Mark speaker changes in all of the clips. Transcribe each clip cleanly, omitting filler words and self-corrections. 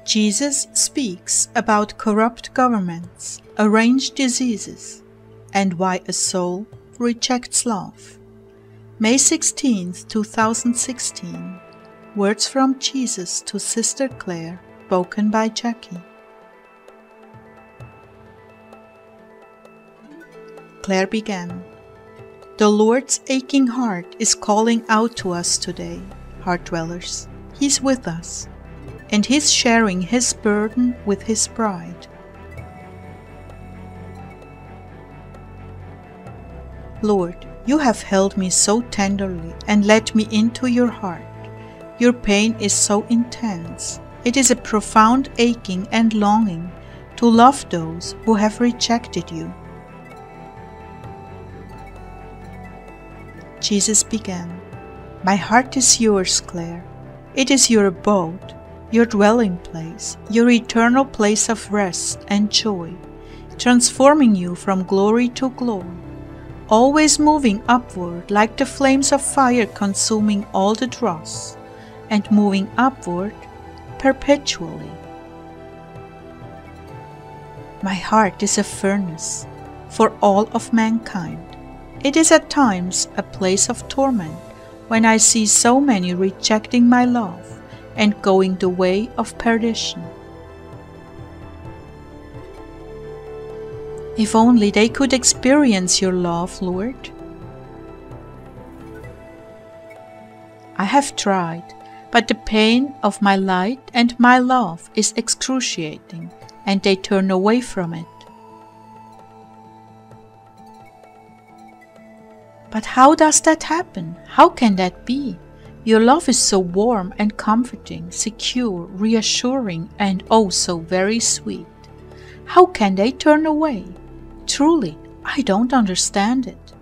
Speaker 1: Jesus speaks about corrupt governments, arranged diseases, and why a soul rejects love. May 16, 2016. Words from Jesus to Sister Clare, spoken by Jackie. Clare began. The Lord's aching heart is calling out to us today, Heartdwellers. He's with us, and He's sharing His burden with His bride. Lord, You have held me so tenderly and let me into Your heart. Your pain is so intense. It is a profound aching and longing to love those who have rejected You. Jesus began. My heart is Yours, Clare. It is Your abode, Your dwelling place, Your eternal place of rest and joy, transforming you from glory to glory, always moving upward like the flames of fire consuming all the dross, and moving upward perpetually. My heart is a furnace for all of mankind. It is at times a place of torment when I see so many rejecting my love and going the way of perdition. If only they could experience Your love, Lord. I have tried, but the pain of my light and my love is excruciating, and they turn away from it. But how does that happen? How can that be? Your love is so warm and comforting, secure, reassuring, and oh so very sweet. How can they turn away? Truly, I don't understand it.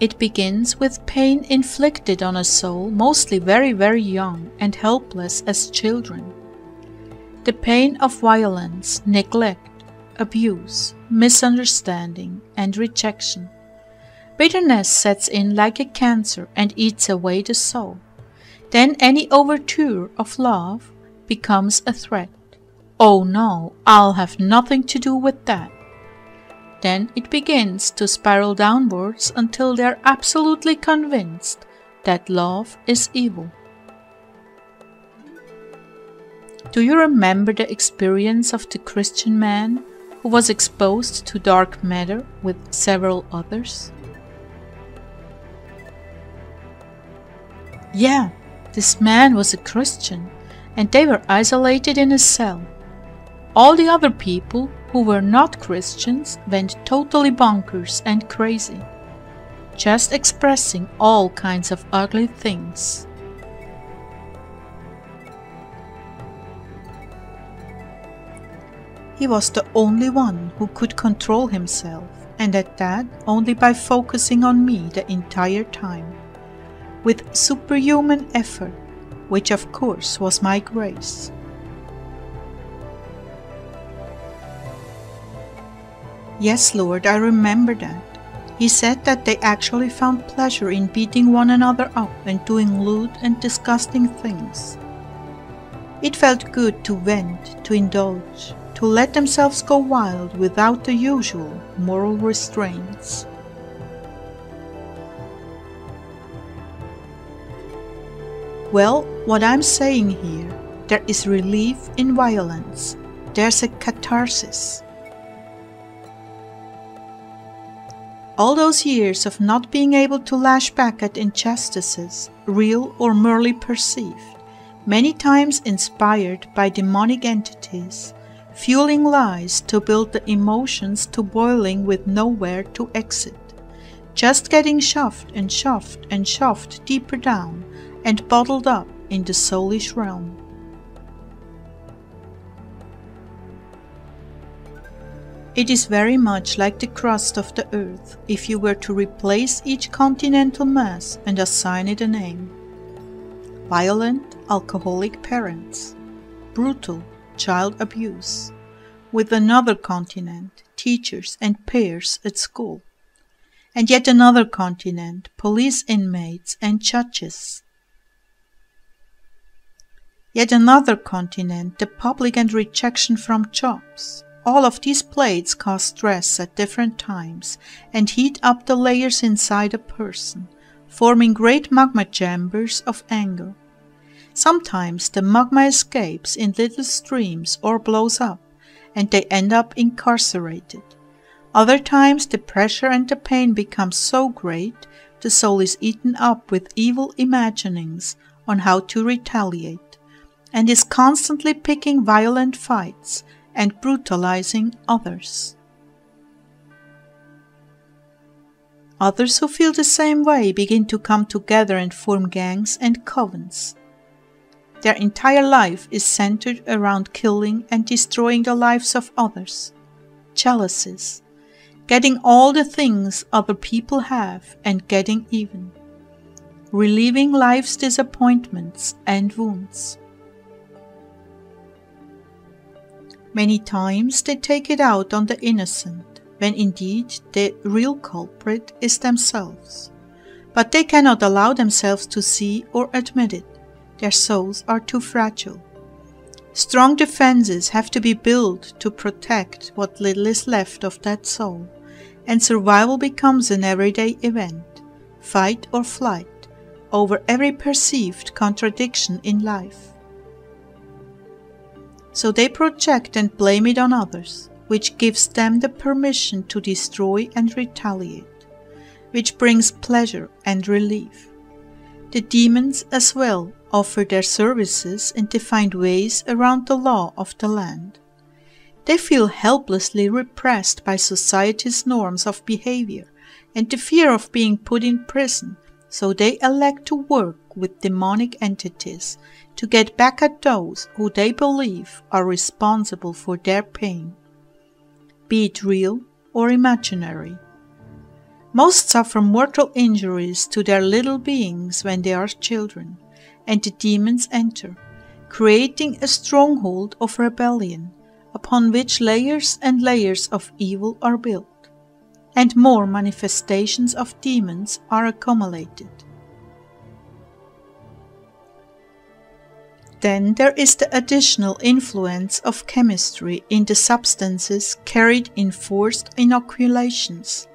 Speaker 1: It begins with pain inflicted on a soul, mostly very, very young and helpless as children. The pain of violence, neglect, abuse, misunderstanding, and rejection. Bitterness sets in like a cancer and eats away the soul. Then any overture of love becomes a threat. Oh no, I'll have nothing to do with that. Then it begins to spiral downwards until they're absolutely convinced that love is evil. Do you remember the experience of the Christian man who was exposed to dark matter with several others? Yeah, this man was a Christian, and they were isolated in a cell. All the other people who were not Christians went totally bonkers and crazy, just expressing all kinds of ugly things. He was the only one who could control himself, and at that only by focusing on me the entire time, with superhuman effort, which of course was my grace. Yes, Lord, I remember that. He said that they actually found pleasure in beating one another up and doing lewd and disgusting things. It felt good to vent, to indulge, to let themselves go wild without the usual moral restraints. Well, what I'm saying here, there is relief in violence. There's a catharsis. All those years of not being able to lash back at injustices, real or merely perceived, many times inspired by demonic entities, fueling lies to build the emotions to boiling with nowhere to exit, just getting shoved and shoved and shoved deeper down and bottled up in the soulish realm. It is very much like the crust of the earth if you were to replace each continental mass and assign it a name. Violent, alcoholic parents, brutal, child abuse, with another continent, teachers and peers at school. and yet another continent, police inmates and judges. Yet another continent, the public and rejection from jobs. All of these plates cause stress at different times and heat up the layers inside a person, forming great magma chambers of anger. Sometimes the magma escapes in little streams or blows up, and they end up incarcerated. Other times the pressure and the pain become so great, the soul is eaten up with evil imaginings on how to retaliate, and is constantly picking violent fights and brutalizing others. Others who feel the same way begin to come together and form gangs and covens. Their entire life is centered around killing and destroying the lives of others. Jealousies, getting all the things other people have and getting even. Relieving life's disappointments and wounds. Many times they take it out on the innocent, when indeed the real culprit is themselves. But they cannot allow themselves to see or admit it. Their souls are too fragile. Strong defenses have to be built to protect what little is left of that soul, and survival becomes an everyday event, fight or flight, over every perceived contradiction in life. So they project and blame it on others, which gives them the permission to destroy and retaliate, which brings pleasure and relief. The demons as well offer their services and they find ways around the law of the land. They feel helplessly repressed by society's norms of behavior and the fear of being put in prison, so they elect to work with demonic entities to get back at those who they believe are responsible for their pain, be it real or imaginary. Most suffer mortal injuries to their little beings when they are children, and the demons enter, creating a stronghold of rebellion, upon which layers and layers of evil are built, and more manifestations of demons are accumulated. Then there is the additional influence of chemistry in the substances carried in forced inoculations.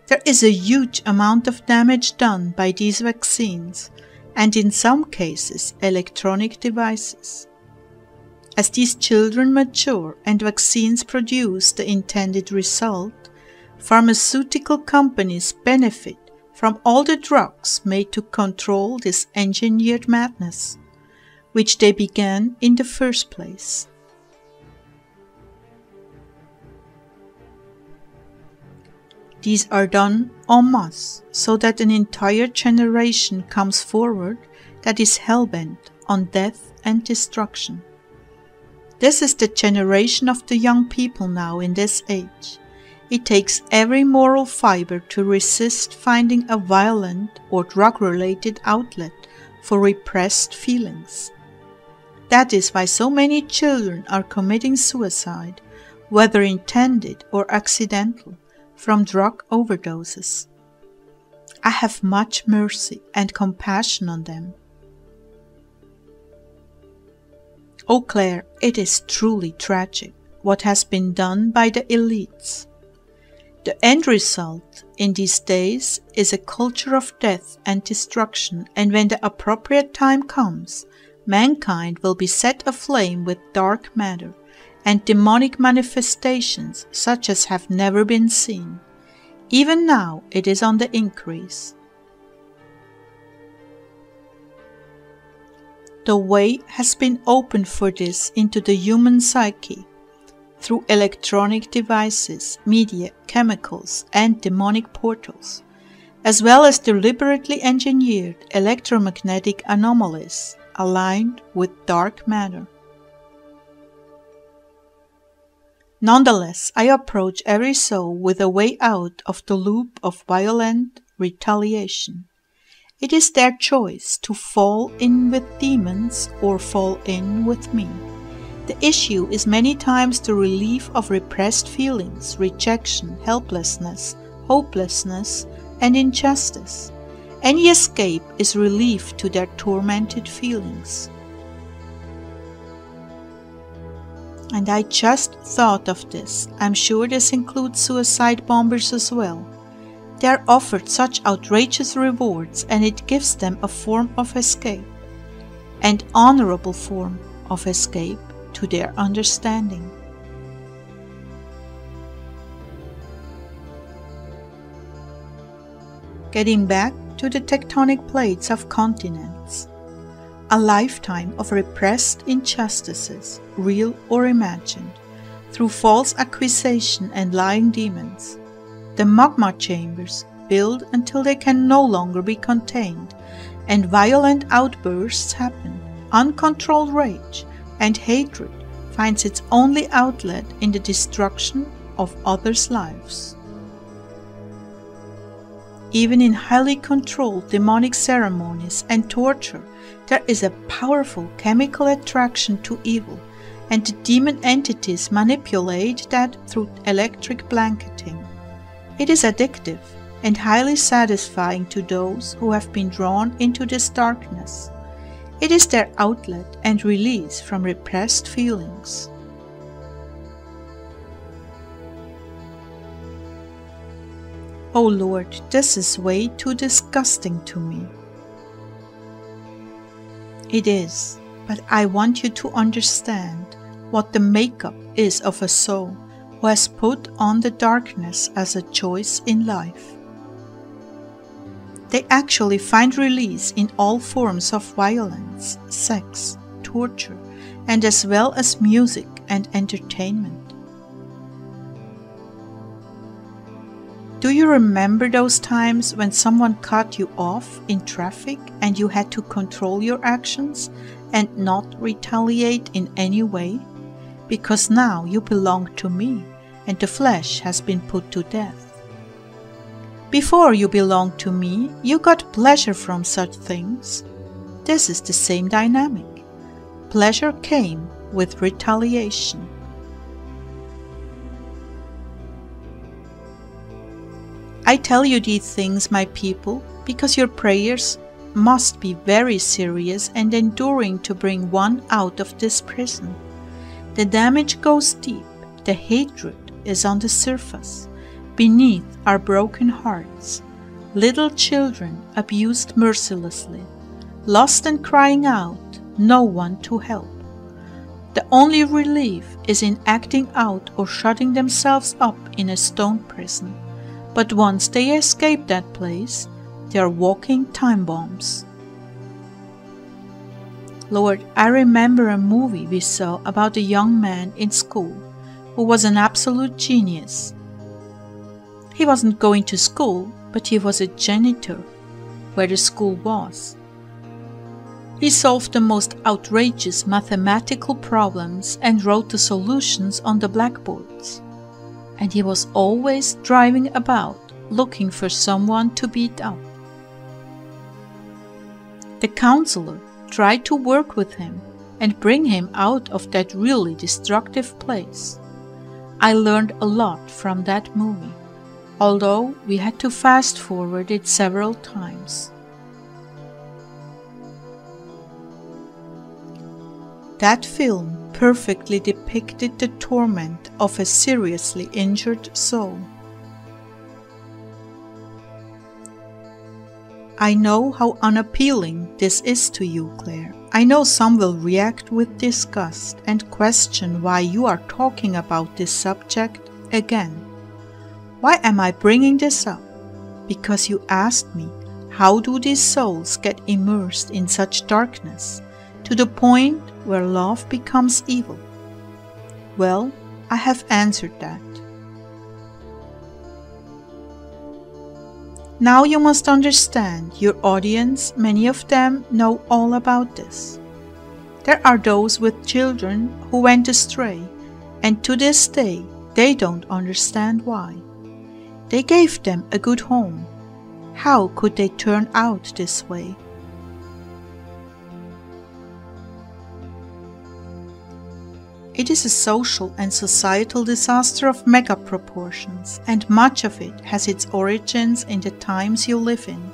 Speaker 1: There is a huge amount of damage done by these vaccines, and in some cases electronic devices. As these children mature and vaccines produce the intended result, pharmaceutical companies benefit from all the drugs made to control this engineered madness, which they began in the first place. These are done en masse, so that an entire generation comes forward that is hell-bent on death and destruction. This is the generation of the young people now in this age. It takes every moral fiber to resist finding a violent or drug-related outlet for repressed feelings. That is why so many children are committing suicide, whether intended or accidental, from drug overdoses. I have much mercy and compassion on them. Oh Clare, it is truly tragic what has been done by the elites. The end result in these days is a culture of death and destruction, and when the appropriate time comes, mankind will be set aflame with dark matter and demonic manifestations such as have never been seen. Even now it is on the increase. The way has been opened for this into the human psyche through electronic devices, media, chemicals, and demonic portals, as well as deliberately engineered electromagnetic anomalies aligned with dark matter. Nonetheless, I approach every soul with a way out of the loop of violent retaliation. It is their choice to fall in with demons or fall in with me. The issue is many times the relief of repressed feelings, rejection, helplessness, hopelessness, and injustice. Any escape is relief to their tormented feelings. And I just thought of this. I'm sure this includes suicide bombers as well. They are offered such outrageous rewards, and it gives them a form of escape, an honorable form of escape to their understanding. Getting back to the tectonic plates of continents. A lifetime of repressed injustices, real or imagined, through false accusation and lying demons. The magma chambers build until they can no longer be contained, and violent outbursts happen. Uncontrolled rage and hatred finds its only outlet in the destruction of others' lives. Even in highly controlled demonic ceremonies and torture, there is a powerful chemical attraction to evil, and the demon entities manipulate that through electric blanketing. It is addictive and highly satisfying to those who have been drawn into this darkness. It is their outlet and release from repressed feelings. Oh Lord, this is way too disgusting to me. It is, but I want you to understand what the makeup is of a soul who has put on the darkness as a choice in life. They actually find release in all forms of violence, sex, torture, and as well as music and entertainment. Do you remember those times when someone cut you off in traffic and you had to control your actions and not retaliate in any way? Because now you belong to me and the flesh has been put to death. Before you belonged to me, you got pleasure from such things. This is the same dynamic. Pleasure came with retaliation. I tell you these things, my people, because your prayers must be very serious and enduring to bring one out of this prison. The damage goes deep, the hatred is on the surface. Beneath are broken hearts, little children abused mercilessly, lost and crying out, no one to help. The only relief is in acting out or shutting themselves up in a stone prison. But once they escape that place, they are walking time bombs. Lord, I remember a movie we saw about a young man in school who was an absolute genius. He wasn't going to school, but he was a janitor where the school was. He solved the most outrageous mathematical problems and wrote the solutions on the blackboards. And he was always driving about, looking for someone to beat up. The counselor tried to work with him and bring him out of that really destructive place. I learned a lot from that movie, although we had to fast forward it several times. That film perfectly depicted the torment of a seriously injured soul. I know how unappealing this is to you, Clare. I know some will react with disgust and question why you are talking about this subject again. Why am I bringing this up? Because you asked me, how do these souls get immersed in such darkness, to the point where love becomes evil? Well, I have answered that. Now you must understand, your audience, many of them know all about this. There are those with children who went astray, and to this day they don't understand why. They gave them a good home. How could they turn out this way? It is a social and societal disaster of mega proportions, and much of it has its origins in the times you live in,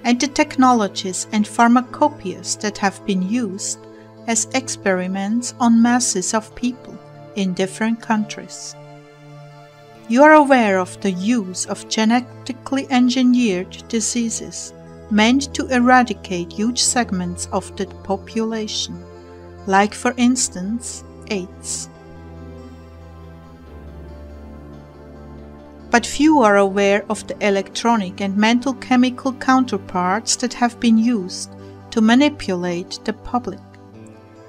Speaker 1: and the technologies and pharmacopoeias that have been used as experiments on masses of people in different countries. You are aware of the use of genetically engineered diseases meant to eradicate huge segments of the population, like for instance, AIDS. But few are aware of the electronic and mental chemical counterparts that have been used to manipulate the public.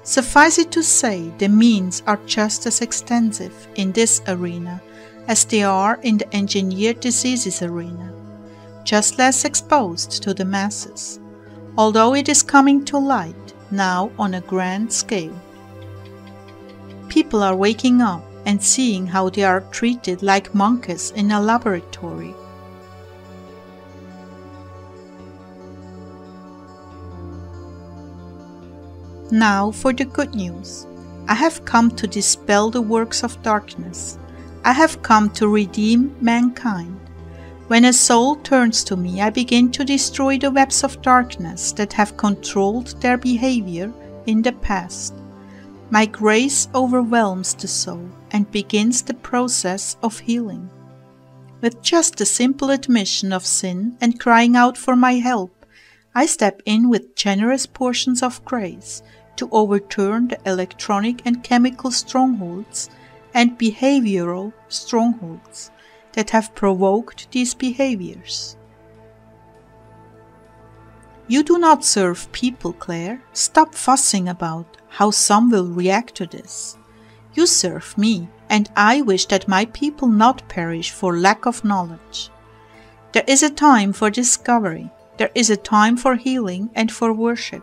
Speaker 1: Suffice it to say, the means are just as extensive in this arena as they are in the engineered diseases arena, just less exposed to the masses, although it is coming to light now on a grand scale. People are waking up and seeing how they are treated like monkeys in a laboratory. Now for the good news. I have come to dispel the works of darkness. I have come to redeem mankind. When a soul turns to me, I begin to destroy the webs of darkness that have controlled their behavior in the past. My grace overwhelms the soul and begins the process of healing. With just a simple admission of sin and crying out for my help, I step in with generous portions of grace to overturn the electronic and chemical strongholds and behavioral strongholds that have provoked these behaviors. You do not serve people, Clare. Stop fussing about how some will react to this. You serve me, and I wish that my people not perish for lack of knowledge. There is a time for discovery, there is a time for healing and for worship,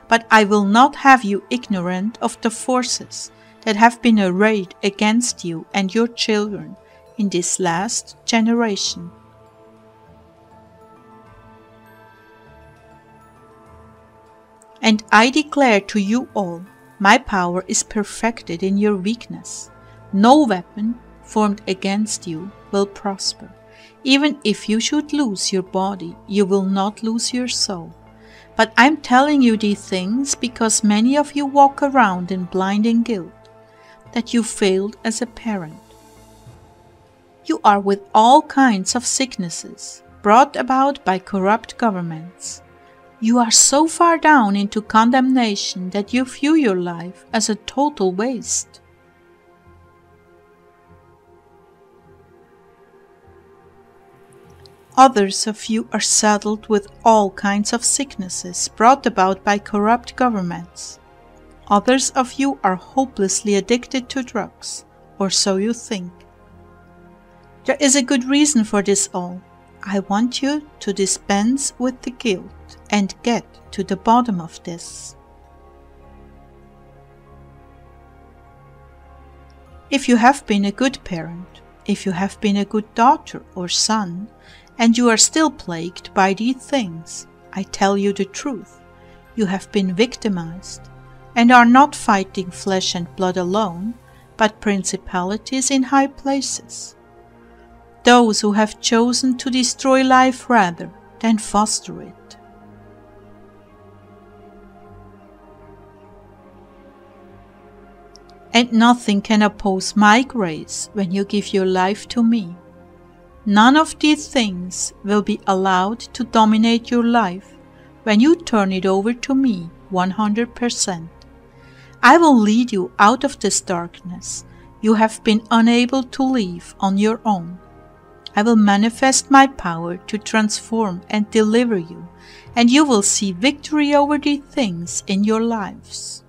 Speaker 1: but I will not have you ignorant of the forces that have been arrayed against you and your children in this last generation. And I declare to you all, my power is perfected in your weakness. No weapon formed against you will prosper. Even if you should lose your body, you will not lose your soul. But I'm telling you these things because many of you walk around in blinding guilt that you failed as a parent. You are with all kinds of sicknesses brought about by corrupt governments. You are so far down into condemnation that you view your life as a total waste. Others of you are saddled with all kinds of sicknesses brought about by corrupt governments. Others of you are hopelessly addicted to drugs, or so you think. There is a good reason for this all. I want you to dispense with the guilt and get to the bottom of this. If you have been a good parent, if you have been a good daughter or son, and you are still plagued by these things, I tell you the truth, you have been victimized, and are not fighting flesh and blood alone, but principalities in high places. Those who have chosen to destroy life rather than foster it. And nothing can oppose my grace when you give your life to me. None of these things will be allowed to dominate your life when you turn it over to me 100%. I will lead you out of this darkness you have been unable to leave on your own. I will manifest my power to transform and deliver you, and you will see victory over these things in your lives.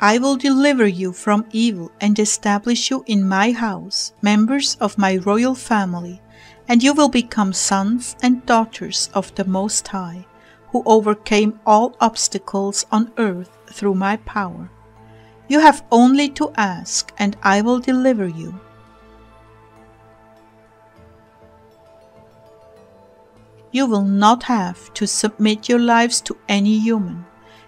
Speaker 1: I will deliver you from evil and establish you in my house, members of my royal family, and you will become sons and daughters of the Most High, who overcame all obstacles on earth through my power. You have only to ask, and I will deliver you. You will not have to submit your lives to any human,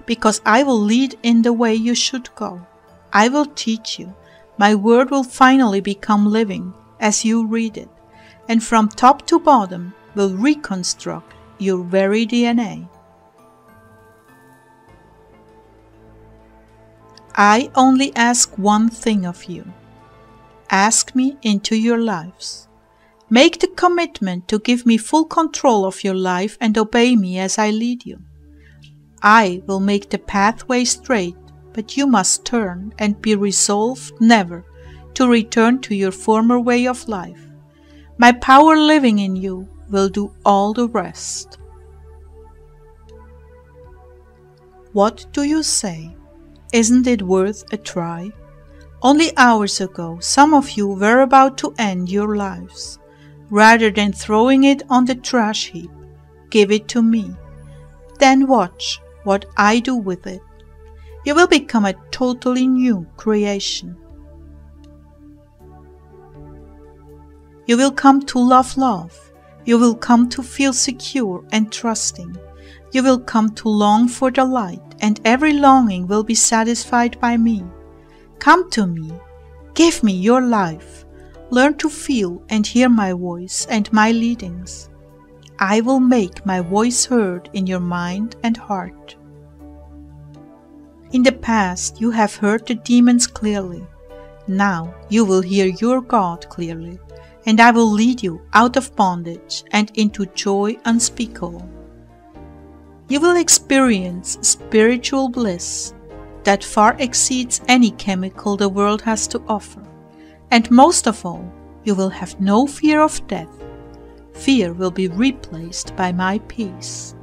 Speaker 1: because I will lead in the way you should go. I will teach you. My word will finally become living as you read it, and from top to bottom will reconstruct your very DNA. I only ask one thing of you. Ask me into your lives. Make the commitment to give me full control of your life and obey me as I lead you. I will make the pathway straight, but you must turn and be resolved never to return to your former way of life. My power living in you will do all the rest. What do you say? Isn't it worth a try? Only hours ago, some of you were about to end your lives. Rather than throwing it on the trash heap, give it to me. Then watch what I do with it. You will become a totally new creation. You will come to love love. You will come to feel secure and trusting. You will come to long for the light, and every longing will be satisfied by me. Come to me. Give me your life. Learn to feel and hear my voice and my leadings. I will make my voice heard in your mind and heart. In the past, you have heard the demons clearly. Now you will hear your God clearly, and I will lead you out of bondage and into joy unspeakable. You will experience spiritual bliss that far exceeds any chemical the world has to offer. And most of all, you will have no fear of death. Fear will be replaced by my peace.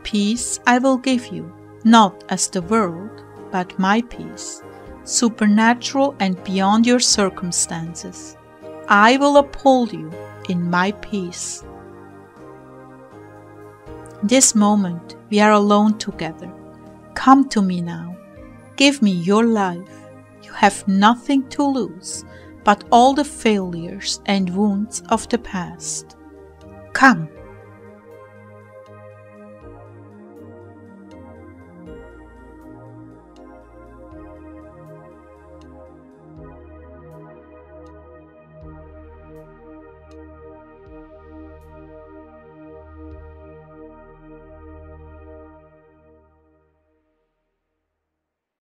Speaker 1: Peace I will give you, not as the world, but my peace, supernatural and beyond your circumstances. I will uphold you in my peace. This moment we are alone together. Come to me now. Give me your life. You have nothing to lose but all the failures and wounds of the past. Come.